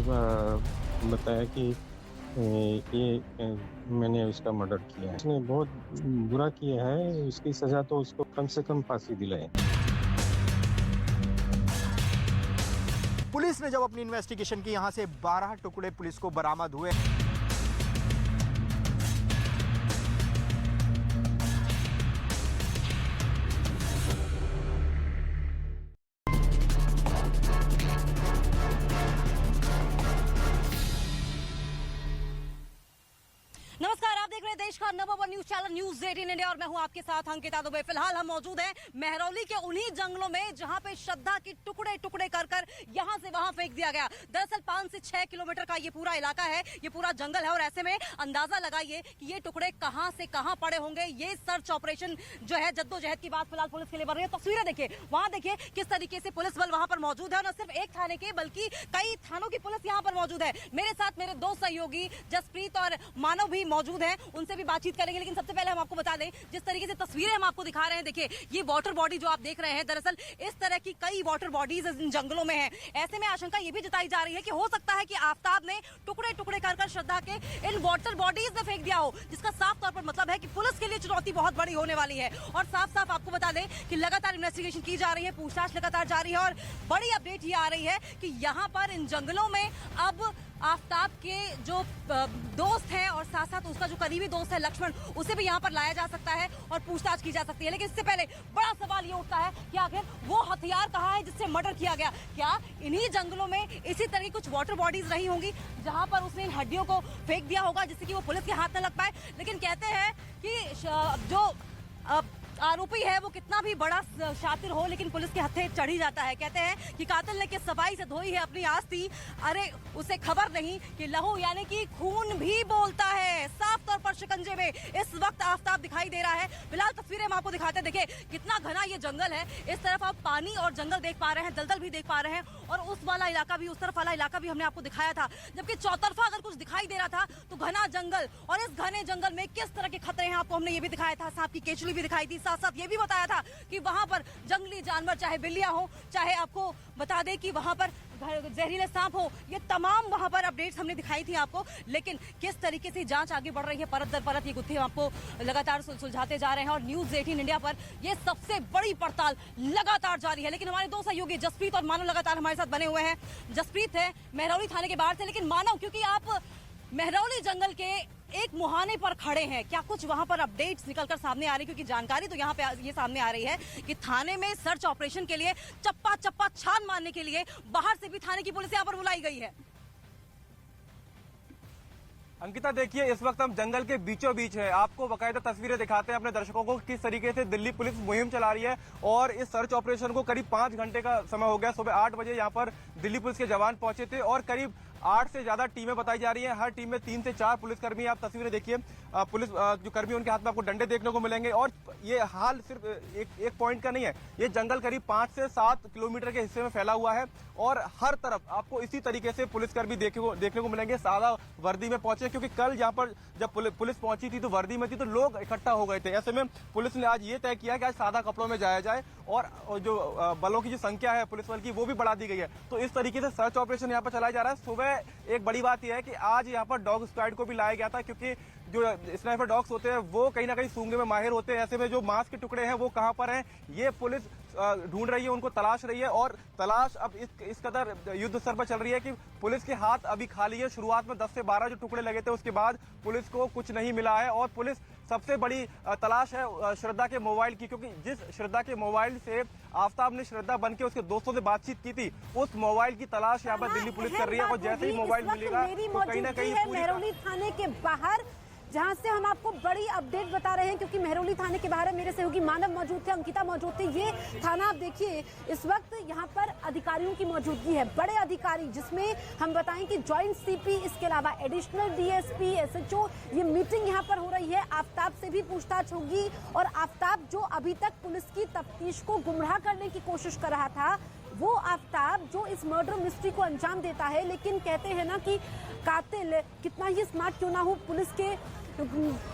मुझे बताया कि मैंने उसका मर्डर किया है। उसने बहुत बुरा किया है, उसकी सजा तो उसको कम से कम फांसी दिलाए। पुलिस ने जब अपनी इन्वेस्टिगेशन की, यहां से 12 टुकड़े पुलिस को बरामद हुए। नमस्कार, आप देख रहे हैं देश का number 1 news channel news 18 India और मैं हूं आपके साथ अंकिता दुबे। फिलहाल हम मौजूद हैं महरौली के उन्हीं जंगलों में जहां पे श्रद्धा के टुकड़े टुकड़े कर यहां से वहां फेंक दिया गया। दरअसल 5 से 6 किलोमीटर का ये पूरा इलाका है, ये पूरा जंगल है और ऐसे में अंदाजा लगाइए कि ये टुकड़े कहां से कहां पड़े होंगे। ये सर्च ऑपरेशन जो है, जद्दोजहद की बात फिलहाल पुलिस के लिए बढ़ रही है। तस्वीरें देखिए, वहां देखिए किस तरीके से पुलिस बल वहां पर मौजूद है और न सिर्फ एक थाने के बल्कि कई थानों की पुलिस यहां पर मौजूद है। मेरे साथ मेरे दो सहयोगी जसप्रीत और मानव भी मौजूद हैं, उनसे भी बातचीत करेंगे। लेकिन सबसे पहले हम आपको बता दें, जिस तरीके से तस्वीरें हम आपको दिखा रहे हैं, देखिए ये वाटर बॉडी जो आप देख रहे हैं, दरअसल इस तरह की कई वाटर बॉडीज इन जंगलों में हैं। ऐसे में आशंका ये भी जताई जा रही है कि हो सकता है कि आफताब ने टुकड़े टुकड़े कर श्रद्धा के इन वाटर बॉडीज में फेंक दिया हो, जिसका साफ तौर पर मतलब है कि पुलिस के लिए चुनौती बहुत बड़ी होने वाली है। और साफ साफ आपको बता दें कि लगातार इन्वेस्टिगेशन की जा रही है, पूछताछ लगातार जारी है और बड़ी अपडेट ये आ रही है कि यहाँ पर इन जंगलों में अब आफताब के जो दोस्त हैं और साथ साथ उसका जो करीबी दोस्त है लक्ष्मण, उसे भी यहाँ पर लाया जा सकता है और पूछताछ की जा सकती है। लेकिन इससे पहले बड़ा सवाल ये उठता है कि आखिर वो हथियार कहाँ है जिससे मर्डर किया गया। क्या इन्हीं जंगलों में इसी तरह की कुछ वाटर बॉडीज रही होंगी जहां पर उसने इन हड्डियों को फेंक दिया होगा जिससे कि वो पुलिस के हाथ न लग पाए। लेकिन कहते हैं कि जो आरोपी है वो कितना भी बड़ा शातिर हो, लेकिन पुलिस के हत्थे चढ़ ही जाता है। कहते हैं कि कातिल ने किस सफाई से धोई है अपनी आस्ती, अरे उसे खबर नहीं कि लहू यानी कि खून भी बोलता है। साफ तौर पर शिकंजे में इस वक्त आफताब दिखाई दे रहा है। फिलहाल तस्वीरें हम आपको दिखाते हैं, देखिए कितना घना ये जंगल है। इस तरफ आप पानी और जंगल देख पा रहे हैं, दलदल भी देख पा रहे हैं और उस वाला इलाका भी, उस तरफ वाला इलाका भी हमने आपको दिखाया था। जबकि चौतरफा अगर कुछ दिखाई दे रहा था तो घना जंगल, और इस घने जंगल में किस तरह के खतरे हैं आपको हमने ये भी दिखाया था। सांप की केचुली भी दिखाई थी, साथ साथ ये भी बताया था कि वहां पर जंगली जानवर, चाहे बिल्लियां हो, चाहे आपको बता दें कि वहां पर जहरीले सांप हो, ये तमाम वहां पर अपडेट्स हमने दिखाई थी आपको। लेकिन किस तरीके से जांच आगे बढ़ रही है, परत दर परत ये गुत्थी हम आपको लगातार सुलझाते जा रहे हैं और न्यूज 18 इंडिया पर ये सबसे बड़ी पड़ताल लगातार जारी है। लेकिन हमारे दो सहयोगी जसप्रीत और मानव लगातार हमारे साथ बने हुए हैं। जसप्रीत है महरौली थाने के बाहर से, लेकिन मानव, क्योंकि आप महरौली जंगल के एक मुहाने पर खड़े हैं, क्या कुछ वहां पर अपडेट्स निकलकर सामने आ रही? क्योंकि जानकारी तो यहाँ पे ये सामने आ रही है कि थाने में सर्च ऑपरेशन के लिए चप्पा चप्पा छान मारने के लिए बाहर से भी थाने की पुलिस यहाँ पर बुलाई गई है। अंकिता देखिए, इस वक्त हम जंगल के बीचों बीच है। आपको बकायदा तस्वीरें दिखाते हैं अपने दर्शकों को किस तरीके से दिल्ली पुलिस मुहिम चला रही है। और इस सर्च ऑपरेशन को करीब 5 घंटे का समय हो गया। सुबह 8 बजे यहाँ पर दिल्ली पुलिस के जवान पहुंचे थे और करीब 8 से ज्यादा टीमें बताई जा रही हैं। हर टीम में 3 से 4 पुलिसकर्मी, आप तस्वीरें देखिए, पुलिस जो कर्मी उनके हाथ में आपको डंडे देखने को मिलेंगे। और ये हाल सिर्फ एक पॉइंट का नहीं है, ये जंगल करीब 5 से 7 किलोमीटर के हिस्से में फैला हुआ है और हर तरफ आपको इसी तरीके से पुलिसकर्मी देखने को मिलेंगे। सादा वर्दी में पहुंचे, क्योंकि कल यहाँ पर जब पुलिस पहुंची थी तो वर्दी में थी तो लोग इकट्ठा हो गए थे। ऐसे में पुलिस ने आज ये तय किया कि आज सादा कपड़ों में जाया जाए और जो बलों की जो संख्या है पुलिस बल की वो भी बढ़ा दी गई है। तो इस तरीके से सर्च ऑपरेशन यहाँ पर चलाया जा रहा है। सुबह एक बड़ी बात यह है कि आज यहाँ पर डॉग स्क्वाड को भी लाया गया था, क्योंकि जो स्नाइपर डॉग्स होते हैं वो कहीं ना कहीं सूंघने में माहिर होते हैं। ऐसे में जो मांस के टुकड़े हैं वो कहां पर हैं ये पुलिस ढूंढ रही है, उनको तलाश रही है। और तलाश अब इस कदर युद्ध स्तर पर चल रही है कि पुलिस के हाथ अभी खाली है। शुरुआत में 10 से 12 जो टुकड़े लगे थे, उसके बाद पुलिस को कुछ नहीं मिला है। और पुलिस सबसे बड़ी तलाश है श्रद्धा के मोबाइल की, क्योंकि जिस श्रद्धा के मोबाइल से आफताब ने श्रद्धा बन के उसके दोस्तों से बातचीत की थी, उस मोबाइल की तलाश यहाँ पर दिल्ली पुलिस कर रही है। और जैसे ही मोबाइल मिलेगा तो कहीं ना कहीं महरौली थाने के बाहर, जहां से हम आपको बड़ी अपडेट बता रहे हैं, क्योंकि महरौली थाने के बाहर मेरे सहयोगी मानव मौजूद थे, अंकिता मौजूद थी। ये थाना आप देखिए, इस वक्त यहाँ पर अधिकारियों की मौजूदगी है, बड़े अधिकारी, जिसमें हम बताएं कि जॉइंट सीपी, इसके अलावा एडिशनल डीएसपी, एसएचओ, ये मीटिंग यहाँ पर हो रही है। आफताब से भी पूछताछ होगी और आफताब जो अभी तक पुलिस की तफ्तीश को गुमराह करने की कोशिश कर रहा था, वो आफताब जो इस मर्डर मिस्ट्री को अंजाम देता है। लेकिन कहते हैं ना कि कातिल कितना ही स्मार्ट क्यों ना हो, पुलिस के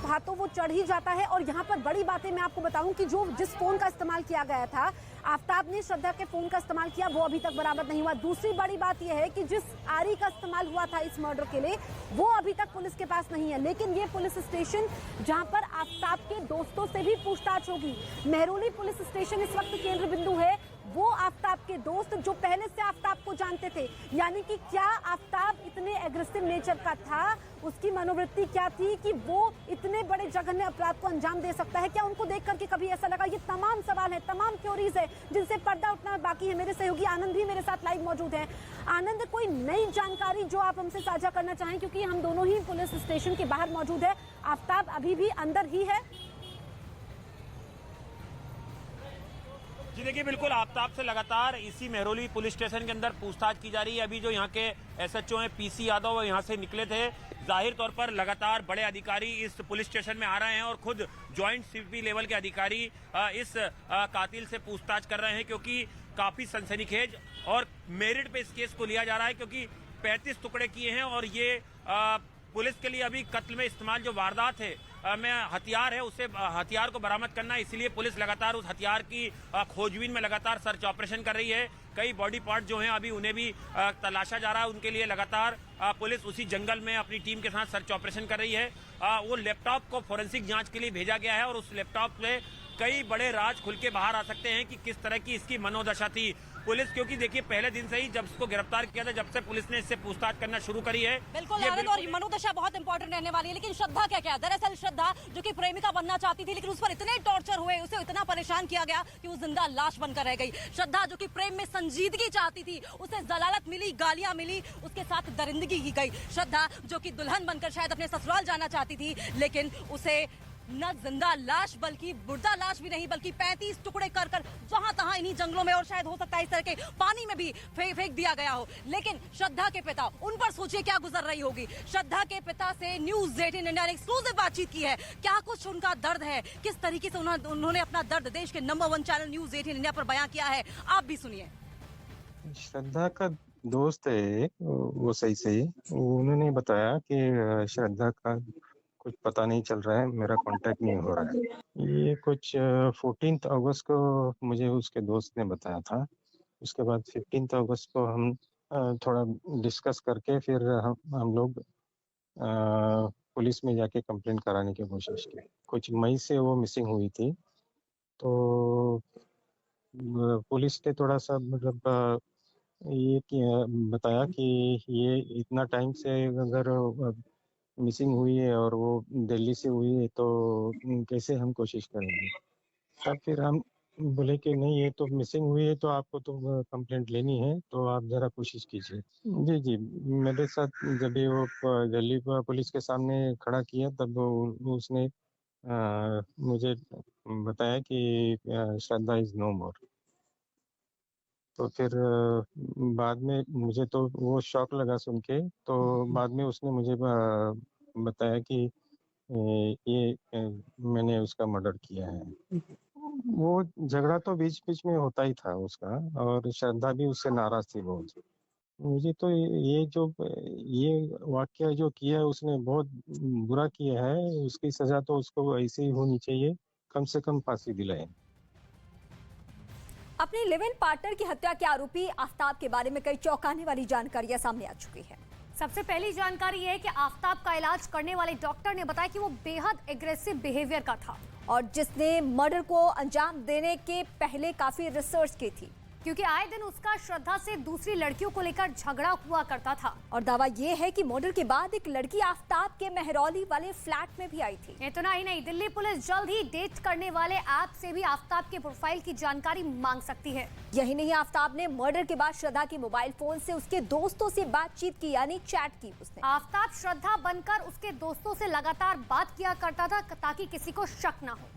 हाथों वो चढ़ ही जाता है। और यहाँ पर बड़ी बातें मैं आपको बताऊं कि जो जिस फोन का इस्तेमाल किया गया था, आफ्ताब ने श्रद्धा के फोन का इस्तेमाल किया, वो अभी तक बरामद नहीं हुआ। दूसरी बड़ी बात यह है कि जिस आरी का इस्तेमाल हुआ था इस मर्डर के लिए, वो अभी तक पुलिस के पास नहीं है। लेकिन ये पुलिस स्टेशन जहां पर आफ्ताब के दोस्तों से भी पूछताछ होगी। मेहरौली पुलिस स्टेशन इस वक्त केंद्र बिंदु है। वो आफ्ताब के दोस्त जो पहले से आफ्ताब को जानते थे, यानी कि क्या आफ्ताब इतने एग्रेसिव नेचर का था, उसकी मनोवृत्ति क्या थी कि वो इतने बड़े जघन्य अपराध को अंजाम दे सकता है? क्या उनको देख करके कभी ऐसा लगा? ये तमाम सवाल है, तमाम थ्योरीज है जिनसे पर्दा उठना बाकी है। मेरे सहयोगी आनंद भी मेरे साथ लाइव मौजूद है। आनंद, कोई नई जानकारी जो आप हमसे साझा करना चाहें, क्योंकि हम दोनों ही पुलिस स्टेशन के बाहर मौजूद है, आफ्ताब अभी भी अंदर ही है? जी देखिए, बिल्कुल आफ्ताब से लगातार इसी मेहरौली पुलिस स्टेशन के अंदर पूछताछ की जा रही है। अभी जो यहाँ के एसएचओ हैं पीसी यादव, वो यहाँ से निकले थे। जाहिर तौर पर लगातार बड़े अधिकारी इस पुलिस स्टेशन में आ रहे हैं और खुद ज्वाइंट सीपी लेवल के अधिकारी इस कातिल से पूछताछ कर रहे हैं, क्योंकि काफी सनसनीखेज और मेरिट पे इस केस को लिया जा रहा है, क्योंकि 35 टुकड़े किए हैं और ये पुलिस के लिए अभी कत्ल में इस्तेमाल जो वारदात है में हथियार है, उसे हथियार को बरामद करना है। इसलिए पुलिस लगातार उस हथियार की खोजबीन में लगातार सर्च ऑपरेशन कर रही है। कई बॉडी पार्ट जो हैं अभी उन्हें भी तलाशा जा रहा है। उनके लिए लगातार पुलिस उसी जंगल में अपनी टीम के साथ सर्च ऑपरेशन कर रही है। वो लैपटॉप को फोरेंसिक जांच के लिए भेजा गया है और उस लैपटॉप में कई बड़े राज खुल के बाहर आ सकते हैं कि किस तरह की इसकी मनोदशा थी। पुलिस, क्योंकि देखिए पहले दिन से ही जब इसको गिरफ्तार किया था, जब से पुलिस ने इससे पूछताछ करना शुरू करी है। बिल्कुल आनंद, और मनोदशा बहुत इंपॉर्टेंट रहने वाली है। लेकिन श्रद्धा क्या दरअसल श्रद्धा जो कि प्रेमिका बनना चाहती थी, लेकिन उस पर इतने टॉर्चर हुए, उसे इतना परेशान किया गया कि वो जिंदा लाश बनकर रह गई। श्रद्धा जो कि प्रेम में संजीदगी चाहती थी, उसे जलालत मिली, गालियां मिली, उसके साथ दरिंदगी की गई। श्रद्धा जो कि दुल्हन बनकर शायद अपने ससुराल जाना चाहती थी, लेकिन उसे न जिंदा लाश बल्कि मुर्दा लाश भी नहीं, बल्कि 35 टुकड़े कर कर जहां तहां इन्हीं जंगलों में और शायद हो सकता है इस तरह के पानी में भी फेंक दिया गया हो। लेकिन श्रद्धा के पिता, उन पर सोचिए क्या गुजर रही होगी। श्रद्धा के पिता से न्यूज़ 18 इंडिया ने एक्सक्लूसिव बातचीत की है। क्या कुछ उनका दर्द है, किस तरीके से उन्होंने अपना दर्द देश के नंबर 1 चैनल न्यूज़ 18 इंडिया पर बयां किया है, आप भी सुनिए। श्रद्धा का दोस्त है वो सही उन्होंने बताया कि श्रद्धा का कुछ पता नहीं चल रहा है, मेरा कांटेक्ट नहीं हो रहा है। ये कुछ 14 अगस्त को मुझे उसके दोस्त ने बताया था। उसके बाद 15 अगस्त को हम थोड़ा डिस्कस करके फिर हम लोग पुलिस में जाके कंप्लेंट कराने की कोशिश की। कुछ मई से वो मिसिंग हुई थी, तो पुलिस ने थोड़ा सा मतलब ये बताया कि ये इतना टाइम से अगर मिसिंग हुई है और वो दिल्ली से हुई है तो कैसे हम कोशिश करेंगे। तब फिर हम बोले कि नहीं, ये तो मिसिंग हुई है तो आपको तो कंप्लेंट लेनी है, तो आप जरा कोशिश कीजिए। जी, मेरे साथ जब भी वो दिल्ली पुलिस के सामने खड़ा किया, तब उसने मुझे बताया कि श्रद्धा इज नो मोर। तो फिर बाद में मुझे तो वो शॉक लगा सुन के, तो बाद में उसने मुझे बताया कि ये मैंने उसका मर्डर किया है। वो झगड़ा तो बीच बीच में होता ही था उसका, और श्रद्धा भी उससे नाराज थी बहुत। मुझे तो ये वाकया जो किया है उसने बहुत बुरा किया है। उसकी सजा तो उसको ऐसे ही होनी चाहिए, कम से कम फांसी दिलाए। अपनी लिव इन पार्टनर की हत्या के आरोपी आफ्ताब के बारे में कई चौंकाने वाली जानकारियां सामने आ चुकी है। सबसे पहली जानकारी यह है कि आफ्ताब का इलाज करने वाले डॉक्टर ने बताया कि वो बेहद एग्रेसिव बिहेवियर का था और जिसने मर्डर को अंजाम देने के पहले काफी रिसर्च की थी, क्योंकि आए दिन उसका श्रद्धा से दूसरी लड़कियों को लेकर झगड़ा हुआ करता था। और दावा यह है कि मर्डर के बाद एक लड़की आफ्ताब के मेहरौली वाले फ्लैट में भी आई थी। इतना ही नहीं, दिल्ली पुलिस जल्द ही डेट करने वाले ऐप से भी आफ्ताब के प्रोफाइल की जानकारी मांग सकती है। यही नहीं, आफ्ताब ने मर्डर के बाद श्रद्धा के मोबाइल फोन से उसके दोस्तों से बातचीत की, यानी चैट की उसने। आफ्ताब श्रद्धा बनकर उसके दोस्तों से लगातार बात किया करता था ताकि किसी को शक न हो।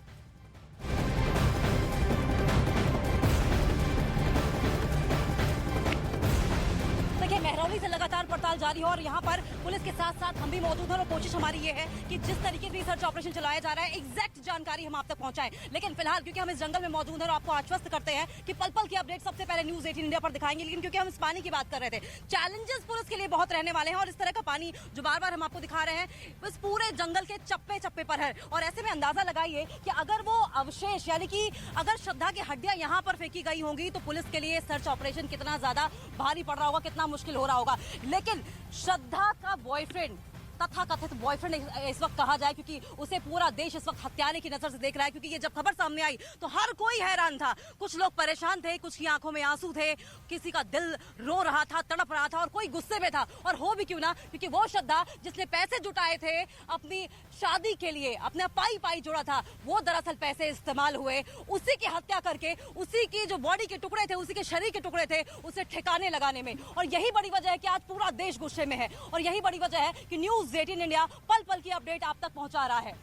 देखिए, मेहरौली से लगातार हड़ताल जारी है और यहाँ पर पुलिस के साथ साथ हम भी मौजूद हैं और कोशिश हमारी ये है कि जिस तरीके से सर्च ऑपरेशन चलाया जा रहा है एग्जैक्ट जानकारी हम आप तक पहुंचाएं। लेकिन फिलहाल क्योंकि हम इस जंगल में मौजूद हैं और आपको आश्वस्त करते हैं कि पल पल की अपडेट सबसे पहले न्यूज 18 इंडिया पर दिखाएंगे। लेकिन क्योंकि हम इस पानी की बात कर रहे थे, चैलेंजेस पुलिस के लिए बहुत रहने वाले हैं और इस तरह का पानी जो बार बार हम आपको दिखा रहे हैं इस पूरे जंगल के चप्पे चप्पे पर है। और ऐसे में अंदाजा लगाइए कि अगर वो अवशेष यानी कि अगर श्रद्धा की हड्डियां यहाँ पर फेंकी गई होंगी तो पुलिस के लिए सर्च ऑपरेशन कितना ज्यादा भारी पड़ रहा होगा, कितना मुश्किल हो रहा होगा। लेकिन श्रद्धा का बॉयफ्रेंड, तथाकथित बॉयफ्रेंड इस वक्त कहा जाए, क्योंकि उसे पूरा देश इस वक्त हत्यारे की नजर से देख रहा है। क्योंकि ये जब खबर सामने आई तो हर कोई हैरान था, कुछ लोग परेशान थे, कुछ की आंखों में आंसू थे, किसी का दिल रो रहा था, तड़प रहा था और कोई गुस्से में था। और हो भी क्यों ना, क्योंकि वो श्रद्धा जिसने पैसे जुटाए थे अपनी शादी के लिए, अपने पाई पाई जोड़ा था, वो दरअसल पैसे इस्तेमाल हुए, उसी की हत्या करके उसी की जो बॉडी के टुकड़े थे, उसी के शरीर के टुकड़े थे, उसे ठिकाने लगाने में। और यही बड़ी वजह है कि आज पूरा देश गुस्से में है और यही बड़ी वजह है कि न्यूज 18 इंडिया पल पल की अपडेट आप तक पहुंचा रहा है।